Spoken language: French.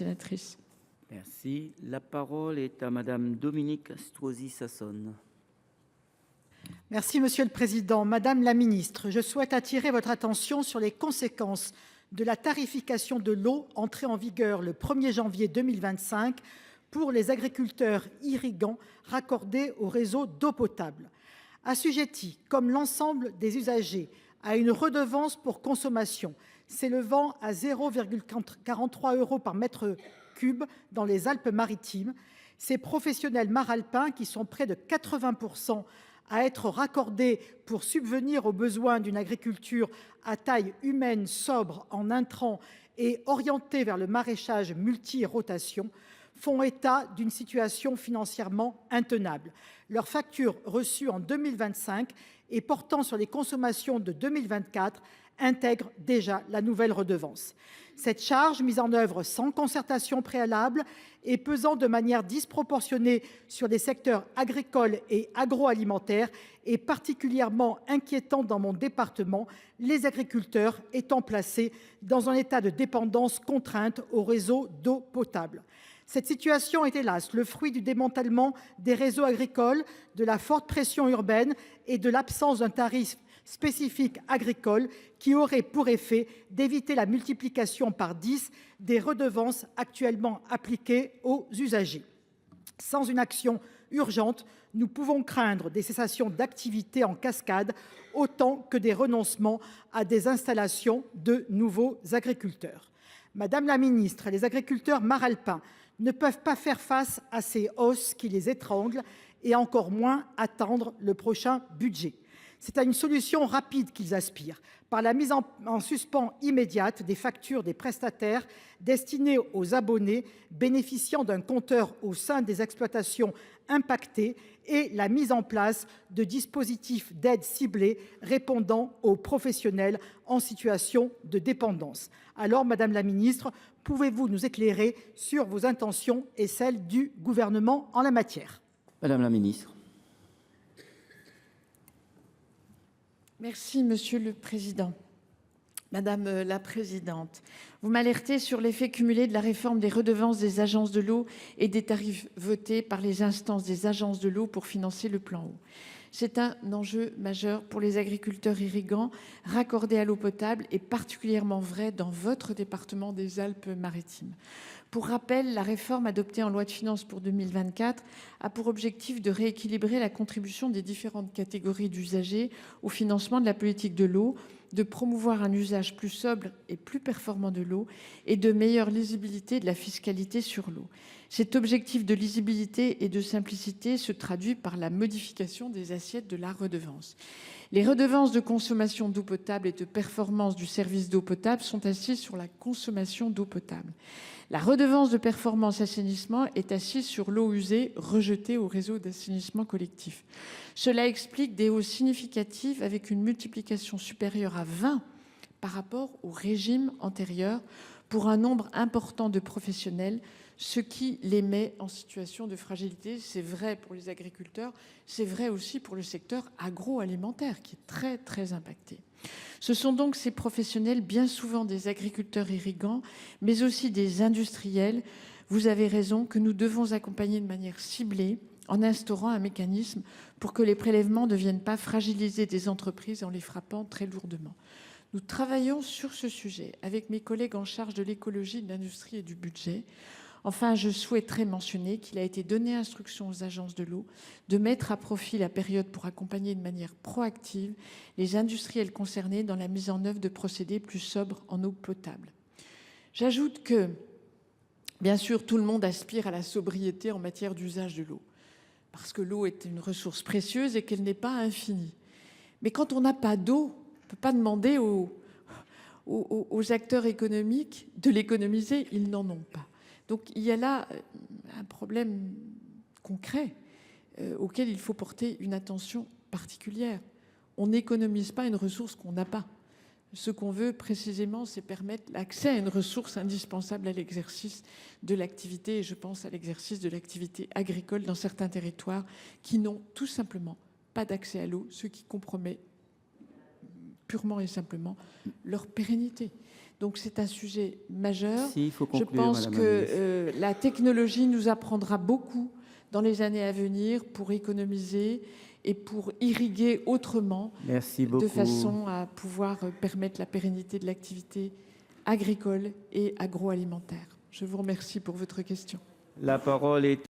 sénatrice. Merci. La parole est à Madame Dominique Estrosi Sassone. Merci, Monsieur le Président. Madame la Ministre, je souhaite attirer votre attention sur les conséquences de la tarification de l'eau entrée en vigueur le 1er janvier 2025 pour les agriculteurs irrigants raccordés au réseau d'eau potable. Assujettis, comme l'ensemble des usagers, à une redevance pour consommation s'élevant à 0,43 € par mètre cube dans les Alpes-Maritimes, ces professionnels maralpins, qui sont près de 80% à être raccordés pour subvenir aux besoins d'une agriculture à taille humaine, sobre en intrants et orientée vers le maraîchage multi-rotation, font état d'une situation financièrement intenable. Leurs factures reçues en 2025 et portant sur les consommations de 2024 intègrent déjà la nouvelle redevance. Cette charge, mise en œuvre sans concertation préalable et pesant de manière disproportionnée sur les secteurs agricoles et agroalimentaires, est particulièrement inquiétante dans mon département, les agriculteurs étant placés dans un état de dépendance contrainte au réseau d'eau potable. Cette situation est hélas le fruit du démantèlement des réseaux agricoles, de la forte pression urbaine et de l'absence d'un tarif spécifique agricole qui aurait pour effet d'éviter la multiplication par 10 des redevances actuellement appliquées aux usagers. Sans une action urgente, nous pouvons craindre des cessations d'activité en cascade autant que des renoncements à des installations de nouveaux agriculteurs. Madame la ministre, les agriculteurs maralpins ne peuvent pas faire face à ces hausses qui les étranglent et encore moins attendre le prochain budget. C'est à une solution rapide qu'ils aspirent, par la mise en suspens immédiate des factures des prestataires destinés aux abonnés bénéficiant d'un compteur au sein des exploitations impactées et la mise en place de dispositifs d'aide ciblés répondant aux professionnels en situation de dépendance. Alors, Madame la Ministre, pouvez-vous nous éclairer sur vos intentions et celles du Gouvernement en la matière? Madame la Ministre. Merci, Monsieur le Président. Madame la Présidente, vous m'alertez sur l'effet cumulé de la réforme des redevances des agences de l'eau et des tarifs votés par les instances des agences de l'eau pour financer le plan eau. C'est un enjeu majeur pour les agriculteurs irrigants raccordés à l'eau potable et particulièrement vrai dans votre département des Alpes-Maritimes. Pour rappel, la réforme adoptée en loi de finances pour 2024 a pour objectif de rééquilibrer la contribution des différentes catégories d'usagers au financement de la politique de l'eau, de promouvoir un usage plus sobre et plus performant de l'eau et de meilleure lisibilité de la fiscalité sur l'eau. Cet objectif de lisibilité et de simplicité se traduit par la modification des assiettes de la redevance. Les redevances de consommation d'eau potable et de performance du service d'eau potable sont assises sur la consommation d'eau potable. La redevance de performance assainissement est assise sur l'eau usée rejetée au réseau d'assainissement collectif. Cela explique des hausses significatives avec une multiplication supérieure à 20 par rapport au régime antérieur pour un nombre important de professionnels, ce qui les met en situation de fragilité. C'est vrai pour les agriculteurs, c'est vrai aussi pour le secteur agroalimentaire qui est très impacté. Ce sont donc ces professionnels, bien souvent des agriculteurs irrigants, mais aussi des industriels, vous avez raison, que nous devons accompagner de manière ciblée en instaurant un mécanisme pour que les prélèvements ne viennent pas fragiliser des entreprises en les frappant très lourdement. Nous travaillons sur ce sujet avec mes collègues en charge de l'écologie, de l'industrie et du budget. Enfin, je souhaiterais mentionner qu'il a été donné instruction aux agences de l'eau de mettre à profit la période pour accompagner de manière proactive les industriels concernés dans la mise en œuvre de procédés plus sobres en eau potable. J'ajoute que, bien sûr, tout le monde aspire à la sobriété en matière d'usage de l'eau, parce que l'eau est une ressource précieuse et qu'elle n'est pas infinie. Mais quand on n'a pas d'eau, on ne peut pas demander aux acteurs économiques de l'économiser, ils n'en ont pas. Donc il y a là un problème concret auquel il faut porter une attention particulière. On n'économise pas une ressource qu'on n'a pas. Ce qu'on veut précisément, c'est permettre l'accès à une ressource indispensable à l'exercice de l'activité, et je pense à l'exercice de l'activité agricole dans certains territoires qui n'ont tout simplement pas d'accès à l'eau, ce qui compromet purement et simplement leur pérennité. Donc c'est un sujet majeur. Si, il faut Je conclure, pense Madame la ministre. que la technologie nous apprendra beaucoup dans les années à venir pour économiser et pour irriguer autrement, Merci beaucoup. de façon à pouvoir permettre la pérennité de l'activité agricole et agroalimentaire. Je vous remercie pour votre question. La parole est